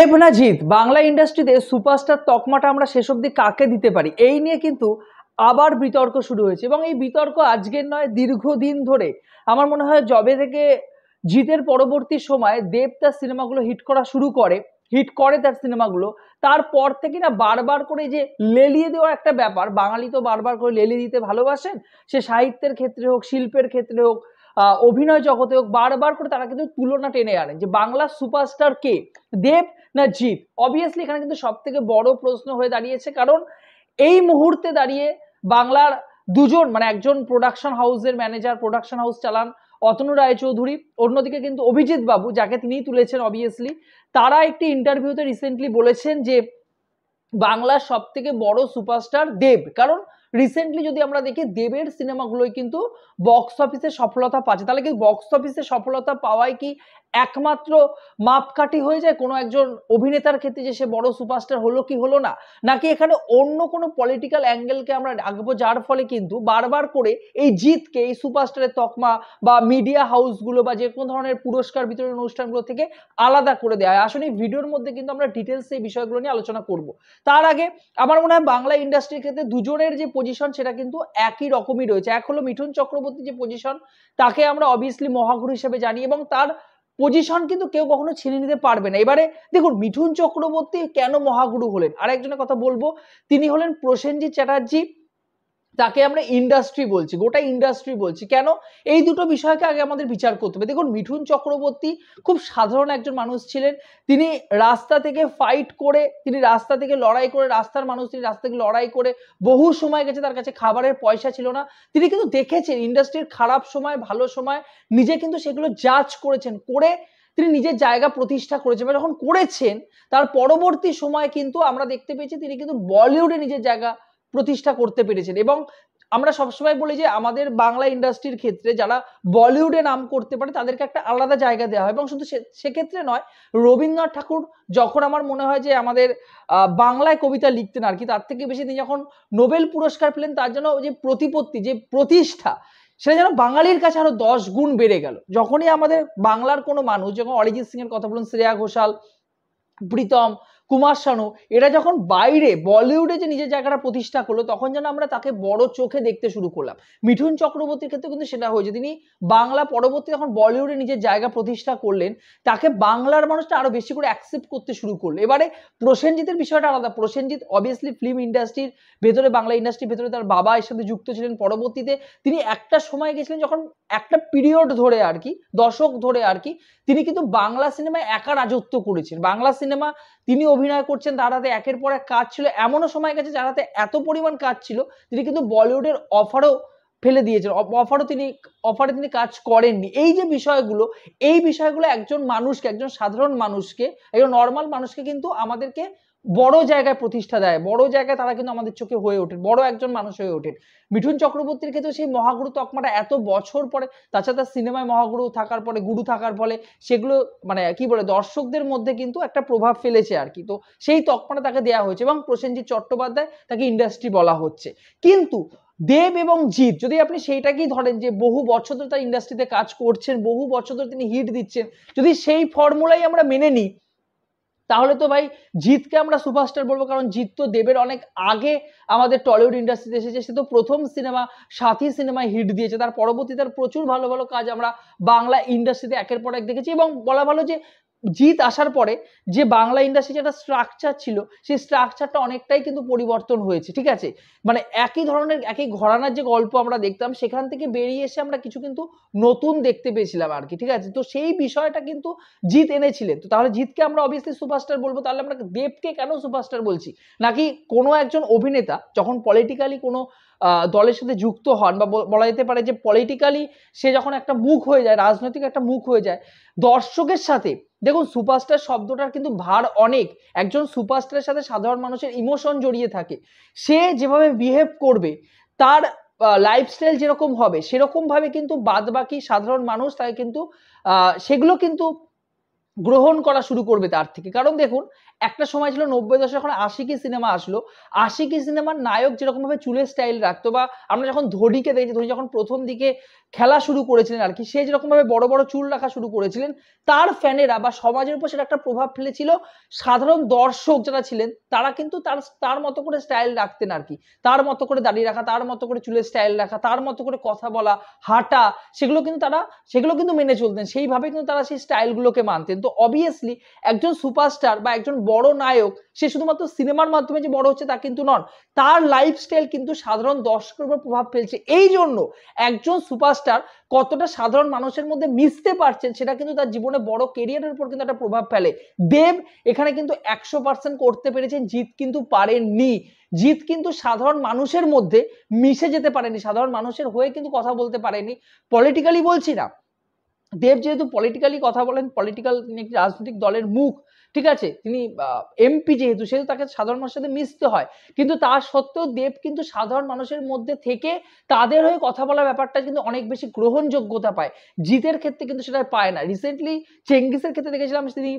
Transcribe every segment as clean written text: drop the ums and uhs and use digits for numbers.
দেব না জিৎ, বাংলা ইন্ডাস্ট্রিতে সুপারস্টার তকমাটা আমরা শেষ অবধি কাকে দিতে পারি, এই নিয়ে কিন্তু আবার বিতর্ক শুরু হয়েছে। এবং এই বিতর্ক আজকের নয়, দীর্ঘদিন ধরে। আমার মনে হয় জবে থেকে জিতের পরবর্তী সময় দেব তার সিনেমাগুলো হিট করে তার সিনেমাগুলো, তারপর থেকে না বারবার করে যে লেলিয়ে দেওয়া একটা ব্যাপার, বাঙালি তো বারবার করে লেলিয়ে দিতে ভালোবাসেন, সে সাহিত্যের ক্ষেত্রে হোক, শিল্পের ক্ষেত্রে হোক, অভিনয় জগতে হোক, বারবার করে তারা কিন্তু তুলনা টেনে আনেন যে বাংলার সুপারস্টার কে, দেব না জিৎ। অবভিয়াসলি এখানে কিন্তু সব থেকে বড় প্রশ্ন হয়ে দাঁড়িয়েছে, কারণ এই মুহূর্তে দাঁড়িয়ে বাংলার দুজন, মানে একজন প্রোডাকশন হাউসের ম্যানেজার, প্রোডাকশন হাউস চালান অতনু রায়চৌধুরী, অন্যদিকে কিন্তু অভিজিৎ বাবু, যাকে তিনিই তুলেছেন অবভিয়াসলি, তারা একটি ইন্টারভিউতে রিসেন্টলি বলেছেন যে বাংলার সব থেকে বড় সুপারস্টার দেব। কারণ রিসেন্টলি যদি আমরা দেখি, দেবের সিনেমাগুলোই কিন্তু বক্স অফিসে সফলতা পাচ্ছে। তাহলে কি বক্স অফিসে সফলতা পাওয়াই কি একমাত্র মাপকাঠি হয়ে যায় কোনো একজন অভিনেতার ক্ষেত্রে যে সে বড় সুপারস্টার হলো কি হলো না, নাকি এখানে অন্য কোনো পলিটিক্যাল অ্যাঙ্গেলকে আমরা রাখবো, যার ফলে কিন্তু বারবার করে এই জিতকে এই সুপারস্টারের তকমা বা মিডিয়া হাউসগুলো বা যে কোনো ধরনের পুরস্কার বিতরণ অনুষ্ঠানগুলো থেকে আলাদা করে দেওয়া হয়। আসলে এই ভিডিওর মধ্যে কিন্তু আমরা ডিটেলস এই বিষয়গুলো নিয়ে আলোচনা করব। তার আগে আমার মনে হয় বাংলা ইন্ডাস্ট্রির ক্ষেত্রে দুজনের যে পজিশন সেটা কিন্তু একই রকমই রয়েছে। এক হলো মিঠুন চক্রবর্তী যে পজিশন, তাকে আমরা অবভিয়াসলি মহাগুরু হিসেবে জানি, এবং তার পজিশন কিন্তু কেউ কখনো ছিনিয়ে নিতে পারবে না। এবারে দেখুন, মিঠুন চক্রবর্তী কেন মহাগুরু হলেন, আরেকজনের কথা বলবো, তিনি হলেন প্রসেনজিৎ চ্যাটার্জি, তাকে আমরা ইন্ডাস্ট্রি বলছি, গোটা ইন্ডাস্ট্রি বলছি। কেন? এই দুটো বিষয়কে আগে আমাদের বিচার করতে হবে। দেখুন, মিঠুন চক্রবর্তী খুব সাধারণ একজন মানুষ ছিলেন। তিনি রাস্তা থেকে ফাইট করে, তিনি রাস্তা থেকে লড়াই করে, রাস্তার মানুষ, তিনি রাস্তা থেকে লড়াই করে বহু সময় গেছে, তার কাছে খাবারের পয়সা ছিল না। তিনি কিন্তু দেখেছেন ইন্ডাস্ট্রির খারাপ সময়, ভালো সময়, নিজে কিন্তু সেগুলো জাজ করেছেন, করে তিনি নিজের জায়গা প্রতিষ্ঠা করেছেন। যখন করেছেন তার পরবর্তী সময় কিন্তু আমরা দেখতে পেয়েছি তিনি কিন্তু বলিউডে নিজের জায়গা প্রতিষ্ঠা করতে পেরেছেন। এবং আমরা সবসময় বলি যে আমাদের বাংলা ইন্ডাস্ট্রির ক্ষেত্রে যারা বলিউডে নাম করতে পারে তাদেরকে একটা আলাদা জায়গা দেওয়া হয়। এবং শুধু সেক্ষেত্রে নয়, রবীন্দ্রনাথ ঠাকুর যখন আমার মনে হয় যে আমাদের বাংলায় কবিতা লিখতেন আর কি, তার থেকে বেশি তিনি যখন নোবেল পুরস্কার পেলেন, তার জন্য যে প্রতিপত্তি, যে প্রতিষ্ঠা, সেটা যেন বাঙালির কাছে আরো 10 গুণ বেড়ে গেল। যখনই আমাদের বাংলার কোনো মানুষ, যখন অরিজিৎ সিং এর কথা বলুন, শ্রেয়া ঘোষাল, প্রীতম, কুমার শানু, এরা যখন বাইরে বলিউডে যে নিজের জায়গাটা প্রতিষ্ঠা করলো, তখন যেন আমরা তাকে বড় চোখে দেখতে শুরু করলাম। মিঠুন চক্রবর্তীর ক্ষেত্রে কিন্তু সেটা হয়েছে। তিনি বাংলা পরবর্তী যখন বলিউডে নিজের জায়গা প্রতিষ্ঠা করলেন, তাকে বাংলার মানুষটা আরো বেশি করে অ্যাকসেপ্ট করতে শুরু করলো। এবারে প্রসেনজিতের বিষয়টা আলাদা। প্রসেনজিৎ অবভিয়াসলি ফিল্ম ইন্ডাস্ট্রির ভেতরে, বাংলা ইন্ডাস্ট্রির ভেতরে তার বাবা এর সাথে যুক্ত ছিলেন। পরবর্তীতে তিনি একটা সময় গেছিলেন, যখন একটা পিরিয়ড ধরে আর কি, দশক ধরে আর কি, তিনি কিন্তু বাংলা সিনেমায় একা রাজত্ব করেছেন। বাংলা সিনেমা তিনি অভিনয় করছেন, তার হাতে একের পর এক কাজ ছিল। এমনও সময় গেছে যার হাতে এত পরিমাণ কাজ ছিল, তিনি কিন্তু বলিউডের অফারও ফেলে দিয়েছেন, অফারে তিনি কাজ করেননি। এই যে বিষয়গুলো, এই বিষয়গুলো একজন মানুষকে, একজন সাধারণ মানুষকে, একজন নর্মাল মানুষকে কিন্তু আমাদেরকে বড় জায়গায় প্রতিষ্ঠা দেয়, বড় জায়গায় তারা কিন্তু আমাদের চোখে হয়ে ওঠেন, বড় একজন মানুষ হয়ে ওঠেন। মিঠুন চক্রবর্তীর ক্ষেত্রে সেই মহাগুরু তকমাটা এত বছর পরে, তাছাড়া তার সিনেমায় মহাগুরু থাকার পরে, গুরু থাকার ফলে সেগুলো মানে কি বলে, দর্শকদের মধ্যে কিন্তু একটা প্রভাব ফেলেছে আর কি। তো সেই তকমাটা তাকে দেওয়া হয়েছে, এবং প্রসেনজিৎ চট্টোপাধ্যায়, তাকে ইন্ডাস্ট্রি বলা হচ্ছে। কিন্তু দেব এবং জিৎ, যদি আপনি সেইটাকেই ধরেন যে বহু বছর ধরে তার ইন্ডাস্ট্রিতে কাজ করছেন, বহু বছর ধরে তিনি হিট দিচ্ছেন, যদি সেই ফর্মুলাই আমরা মেনে নিই, তাহলে তো ভাই জিতকে আমরা সুপারস্টার বলবো। কারণ জিত তো দেবের অনেক আগে আমাদের টলিউড ইন্ডাস্ট্রিতে এসেছে। সে তো প্রথম সিনেমা সাথী সিনেমায় হিট দিয়েছে, তার পরবর্তী তার প্রচুর ভালো ভালো কাজ আমরা বাংলা ইন্ডাস্ট্রিতে একের পর এক দেখেছি। এবং বলা ভালো যে জিত আসার পরে যে বাংলা ইন্ডাস্ট্রির একটা স্ট্রাকচার ছিল, সেই স্ট্রাকচারটা অনেকটাই কিন্তু পরিবর্তন হয়েছে, ঠিক আছে? মানে একই ধরনের, একই ঘরানার যে গল্প আমরা দেখতাম, সেখান থেকে বেরিয়ে এসে আমরা কিছু কিন্তু নতুন দেখতে পেয়েছিলাম আর কি, ঠিক আছে? তো সেই বিষয়টা কিন্তু জিত এনেছিলেন। তো তাহলে জিতকে আমরা অবভিয়াসলি সুপারস্টার বলবো। তাহলে আমরা দেবকে কেন সুপারস্টার বলছি? নাকি কোনো একজন অভিনেতা যখন পলিটিক্যালি কোনো দলের সাথে যুক্ত হন, বা বলা যেতে পারে যে পলিটিক্যালি সে যখন একটা মুখ হয়ে যায়, রাজনৈতিক একটা মুখ হয়ে যায়, দর্শকের সাথে, দেখুন সুপারস্টার শব্দটার কিন্তু ভার অনেক। একজন সুপারস্টারের সাথে সাধারণ মানুষের ইমোশন জড়িয়ে থাকে। সে যেভাবে বিহেভ করবে, তার লাইফস্টাইল যেরকম হবে, সেরকম ভাবে কিন্তু বাদ বাকি সাধারণ মানুষ তাকে কিন্তু সেগুলো কিন্তু গ্রহণ করা শুরু করবে তার থেকে। কারণ দেখুন, একটা সময় ছিল 90 দশকে যখন আশিকি সিনেমা আসলো, আশিকি সিনেমার নায়ক যেরকম ভাবে চুলের স্টাইল রাখতো, বা আমরা যখন ধোনিকে দেখেছি, ধোনি যখন প্রথম দিকে খেলা শুরু করেছিলেন আর কি, সে যেরকম ভাবে বড় বড় চুল রাখা শুরু করেছিলেন, তার ফ্যানেরা বা সমাজের উপর সেটা একটা প্রভাব ফেলেছিল। সাধারণ দর্শক যারা ছিলেন তারা কিন্তু তার মতো করে স্টাইল রাখতেন আর কি, তার মতো করে দাঁড়িয়ে রাখা, তার মতো করে চুলের স্টাইল রাখা, তার মতো করে কথা বলা, হাঁটা, সেগুলো কিন্তু মেনে চলতেন, সেইভাবে কিন্তু তারা সেই স্টাইলগুলোকে মানতেন। তো অবভিয়াসলি একজন সুপারস্টার বা একজন বড় নায়ক, সে শুধুমাত্র সিনেমার মাধ্যমে যে বড় হচ্ছে তা কিন্তু নন, তার লাইফস্টাইল কিন্তু সাধারণ দর্শকের উপর প্রভাব ফেলছে। এই জন্য একজন সুপারস্টার কতটা সাধারণ মানুষের মধ্যে মিশতে পারছেন, সেটা কিন্তু তার জীবনে বড় কেরিয়ারের উপর কিন্তু একটা প্রভাব ফেলে। দেব এখানে কিন্তু 100% করতে পেরেছেন, জিৎ কিন্তু পারেননি। জিৎ কিন্তু সাধারণ মানুষের মধ্যে মিশে যেতে পারেনি, সাধারণ মানুষের হয়ে কিন্তু কথা বলতে পারেনি। পলিটিক্যালি বলছি না, দেব যেহেতু পলিটিক্যালি কথা বলেন, পলিটিক্যাল, তিনি একটি রাজনৈতিক দলের মুখ, ঠিক আছে, তিনি এমপি যেহেতু, সেহেতু তাকে সাধারণ মানুষের সাথে মিশতে হয়। কিন্তু তা সত্ত্বেও দেব কিন্তু সাধারণ মানুষের মধ্যে থেকে তাদের হয়ে কথা বলার ব্যাপারটা কিন্তু অনেক বেশি গ্রহণযোগ্যতা পায়। জিতের ক্ষেত্রে কিন্তু সেটা পায় না। রিসেন্টলি চেঙ্গিসের ক্ষেত্রে দেখেছিলাম, তিনি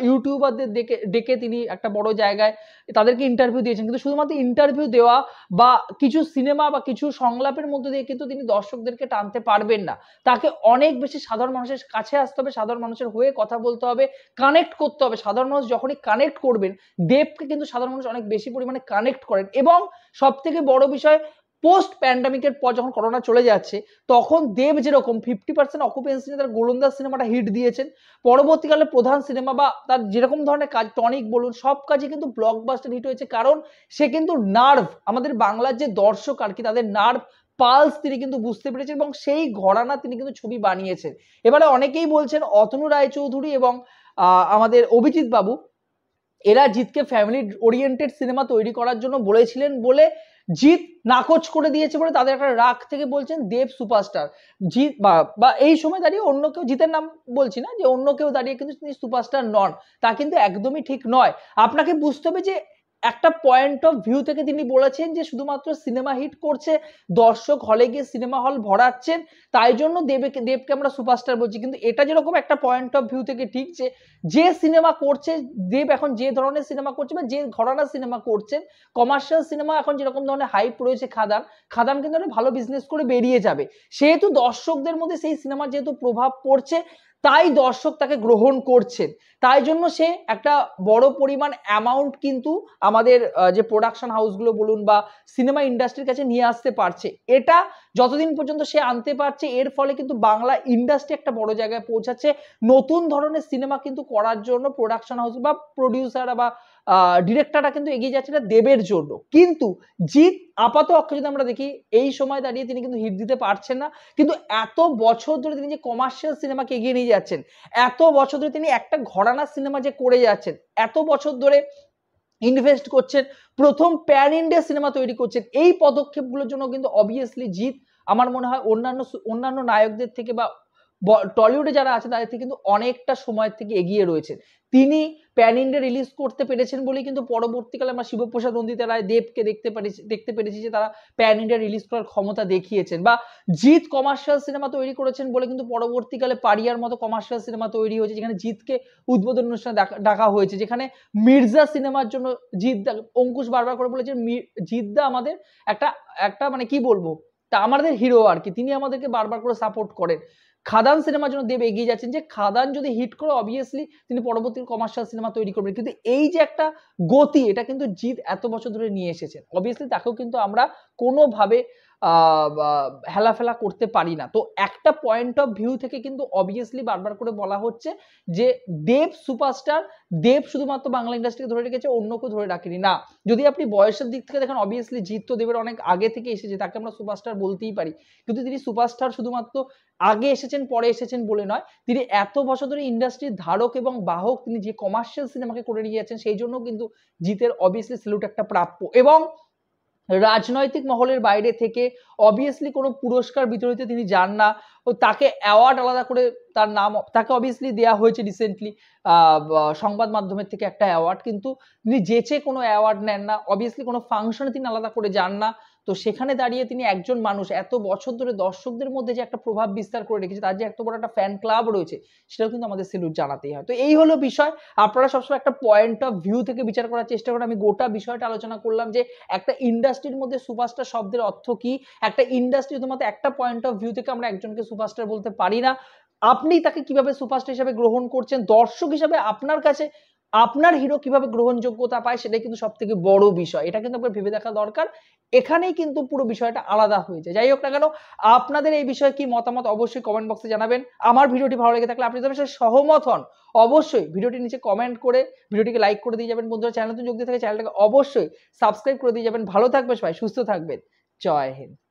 ইউটিউবারদের ডেকে তিনি একটা বড় জায়গায় তাদেরকে ইন্টারভিউ দিয়েছেন, কিন্তু শুধুমাত্র ইন্টারভিউ দেওয়া বা কিছু সিনেমা বা কিছু সংলাপের মধ্যে দিয়ে কিন্তু তিনি দর্শকদেরকে টানতে পারবেন না। তাকে অনেক বেশি সাধারণ মানুষের কাছে আসতে হবে, সাধারণ মানুষের হয়ে কথা বলতে হবে, কানেক্ট করতে হবে। সাধারণ মানুষ যখনই কানেক্ট করবেন, দেবকে কিন্তু সাধারণ মানুষ অনেক বেশি পরিমাণে কানেক্ট করেন। এবং সব থেকে বড় বিষয়, পোস্ট প্যান্ডামিকের পর যখন করোনা চলে যাচ্ছে, তখন দেব যেরকম 50% অকুপেন্সি নিয়ে তার গোলন্দাজ সিনেমাটা হিট দিয়েছেন, পরবর্তীকালে প্রধান সিনেমা বা তার যেরকম ধরনের কাজ, টনিক বলুন, সব কাজে কিন্তু ব্লকবাস্টার হিট হয়েছে। কারণ সে কিন্তু নার্ভ, আমাদের বাংলার যে দর্শক আর কি, তাদের নার্ভ পালস তিনি কিন্তু বুঝতে পেরেছেন, এবং সেই ঘরানা তিনি কিন্তু ছবি বানিয়েছেন। এবারে অনেকেই বলছেন অতনু রায়চৌধুরী এবং আমাদের অভিজিৎ বাবু, এরা জিতকে ফ্যামিলি ওরিয়েন্টেড সিনেমা তৈরি করার জন্য বলেছিলেন বলে জিৎ নাকচ করে দিয়েছে বলে তাদের একটা রাগ থেকে বলছেন দেব সুপারস্টার। জিৎ বা এই সময় দাঁড়িয়ে অন্য কেউ, জিতের নাম বলছি না, যে অন্য কেউ দাঁড়িয়ে কিন্তু তিনি সুপারস্টার নন, তা কিন্তু একদমই ঠিক নয়। আপনাকে বুঝতে হবে যে একটা পয়েন্ট অফ ভিউ থেকে তিনি বলেছেন যে শুধুমাত্র সিনেমা হিট করছে, দর্শক হলে গিয়ে সিনেমা হল ভরাচ্ছেন, তাই জন্য দেবকে আমরা সুপারস্টার বলছি। কিন্তু এটা যেরকম একটা পয়েন্ট অফ ভিউ থেকে ঠিক, যে সিনেমা করছে দেব, এখন যে ধরনের সিনেমা করছে বা যে ঘরানার সিনেমা করছেন, কমার্শিয়াল সিনেমা এখন যেরকম ধরনের হাইপ রয়েছে, খাদান কিন্তু একটা ভালো বিজনেস করে বেরিয়ে যাবে। সেহেতু দর্শকদের মধ্যে সেই সিনেমার যেহেতু প্রভাব পড়ছে, তাই দর্শক তাকে গ্রহণ করছেন, তাই জন্য সে একটা বড় পরিমাণ অ্যামাউন্ট কিন্তু আমাদের যে প্রোডাকশন হাউসগুলো বলুন বা সিনেমা ইন্ডাস্ট্রির কাছে নিয়ে আসতে পারছে। এটা যতদিন পর্যন্ত সে আনতে পারছে, এর ফলে কিন্তু বাংলা ইন্ডাস্ট্রি একটা বড় জায়গায় পৌঁছাচ্ছে। নতুন ধরনের সিনেমা কিন্তু করার জন্য প্রোডাকশন হাউস বা প্রডিউসাররা বা ডিরেক্টররা কিন্তু এগিয়ে যাচ্ছে না দেবের জন্য। কিন্তু জিৎ আপাত অক্ষে যদি আমরা দেখি, এই সময় দাঁড়িয়ে তিনি কিন্তু হিট দিতে পারছেন না। কিন্তু এত বছর ধরে তিনি যে কমার্শিয়াল সিনেমাকে এগিয়ে নিয়ে যাচ্ছেন, এত বছর ধরে তিনি একটা ঘরানা সিনেমা যে করে যাচ্ছেন, এত বছর ধরে ইনভেস্ট করছেন, প্রথম প্যান ইন্ডিয়া সিনেমা তৈরি করছেন, এই পদক্ষেপগুলোর জন্য কিন্তু অবভিয়াসলি জিৎ আমার মনে হয় অন্যান্য নায়কদের থেকে বা টলিউডে যারা আছে তাদের থেকে কিন্তু অনেকটা সময়ের থেকে এগিয়ে রয়েছেন। তিনি প্যান ইন্ডিয়া রিলিজ করতে পেরেছেন বলেই কিন্তু পরবর্তীকালে আমরা শিবপ্রসাদ নন্দিতা রায়, দেবকে দেখতে পেরেছি যে তারা প্যান ইন্ডিয়া রিলিজ করার ক্ষমতা দেখিয়েছেন। বা জিৎ কমার্শিয়াল সিনেমা তৈরি করেছেন বলে কিন্তু পরবর্তীকালে পারিয়ার মতো কমার্শিয়াল সিনেমা তৈরি হয়েছে, যেখানে জিৎকে উদ্বোধন অনুষ্ঠানে ডাকা হয়েছে, যেখানে মির্জা সিনেমার জন্য অঙ্কুশ বারবার করে বলেছেন জিৎদা আমাদের একটা মানে কি বলবো, তা আমাদের হিরো আর কি, তিনি আমাদেরকে বারবার করে সাপোর্ট করেন। খাদান সিনেমার জন্য দেব এগিয়ে যাচ্ছেন, যে খাদান যদি হিট করে অবভিয়াসলি তিনি পরবর্তী কমার্শিয়াল সিনেমা তৈরি করবেন। কিন্তু এই যে একটা গতি, এটা কিন্তু জিৎ এত বছর ধরে নিয়ে এসেছেন, অবভিয়াসলি তাকেও কিন্তু আমরা কোনোভাবে হেলাফেলা করতে পারি না। তো একটা পয়েন্ট অফ ভিউ থেকে কিন্তু অবভিয়াসলি বারবার করে বলা হচ্ছে যে দেব সুপারস্টার, দেব শুধুমাত্র বাংলা ইন্ডাস্ট্রিকে ধরে রেখেছে, অন্য কেউ ধরে রাখেনি না। যদি আপনি বয়সের দিক থেকে দেখেন, অবভিয়াসলি জিৎ তো দেবের অনেক আগে থেকে এসেছে, তাকে আমরা সুপারস্টার বলতেই পারি। কিন্তু তিনি সুপারস্টার শুধুমাত্র আগে এসেছেন পরে এসেছেন বলে নয়, তিনি এত বছর ধরে ইন্ডাস্ট্রির ধারক এবং বাহক, তিনি যে কমার্শিয়াল সিনেমাকে করে নিয়ে যাচ্ছেন, সেই জন্য কিন্তু জিতের অবভিয়াসলি স্যালুট একটা প্রাপ্য। এবং রাজনৈতিক মহলের বাইরে থেকে অবভিয়াসলি কোনো পুরস্কার বিতরণীতে তিনি যান না, ও তাকে অ্যাওয়ার্ড আলাদা করে তার নাম, তাকে অবভিয়াসলি দেওয়া হয়েছে রিসেন্টলি সংবাদ মাধ্যমের থেকে একটা অ্যাওয়ার্ড, কিন্তু তিনি যেচে কোনো অ্যাওয়ার্ড নেন না, অবভিয়াসলি কোনো ফাংশনে তিনি আলাদা করে যান না। তো সেখানে দাঁড়িয়ে তিনি একজন মানুষ এত বছর ধরে দর্শকদের মধ্যে যে একটা প্রভাব বিস্তার করে রেখেছে, তার যে এত বড় একটা ফ্যান ক্লাব রয়েছে, সেটাও কিন্তু আমাদের সেলুট জানাতেই হয়। তো এই হলো বিষয়। আপনারা সবসময় একটা পয়েন্ট অফ ভিউ থেকে বিচার করার চেষ্টা করেন। আমি গোটা বিষয়টা আলোচনা করলাম যে একটা ইন্ডাস্ট্রির মধ্যে সুপারস্টার শব্দের অর্থ কি। একটা ইন্ডাস্ট্রি শুধুমাত্র একটা পয়েন্ট অফ ভিউ থেকে আমরা একজনকে সুপারস্টার বলতে পারি না। আপনি তাকে কিভাবে সুপারস্টার হিসেবে গ্রহণ করছেন, দর্শক হিসেবে আপনার কাছে আপনার হিরো কিভাবে গ্রহণযোগ্যতা পায়, সেটাই কিন্তু সব থেকে বড় বিষয়। এটা কিন্তু আপনার ভেবে দেখা দরকার। এখানেই কিন্তু পুরো বিষয়টা আলাদা হয়ে যায়। যাই হোক না কেন, আপনাদের এই বিষয়ে কি মতামত অবশ্যই কমেন্ট বক্সে জানাবেন। আমার ভিডিওটি ভালো লেগে থাকলে, আপনি যদি আমার সাথে সহমত হন, অবশ্যই ভিডিওটির নিচে কমেন্ট করে ভিডিওটিকে লাইক করে দিয়ে যাবেন। বন্ধুরা, চ্যানেলে যোগ দিয়ে থাকে, চ্যানেলটাকে অবশ্যই সাবস্ক্রাইব করে দিয়ে যাবেন। ভালো থাকবেন সবাই, সুস্থ থাকবেন। জয় হিন্দ।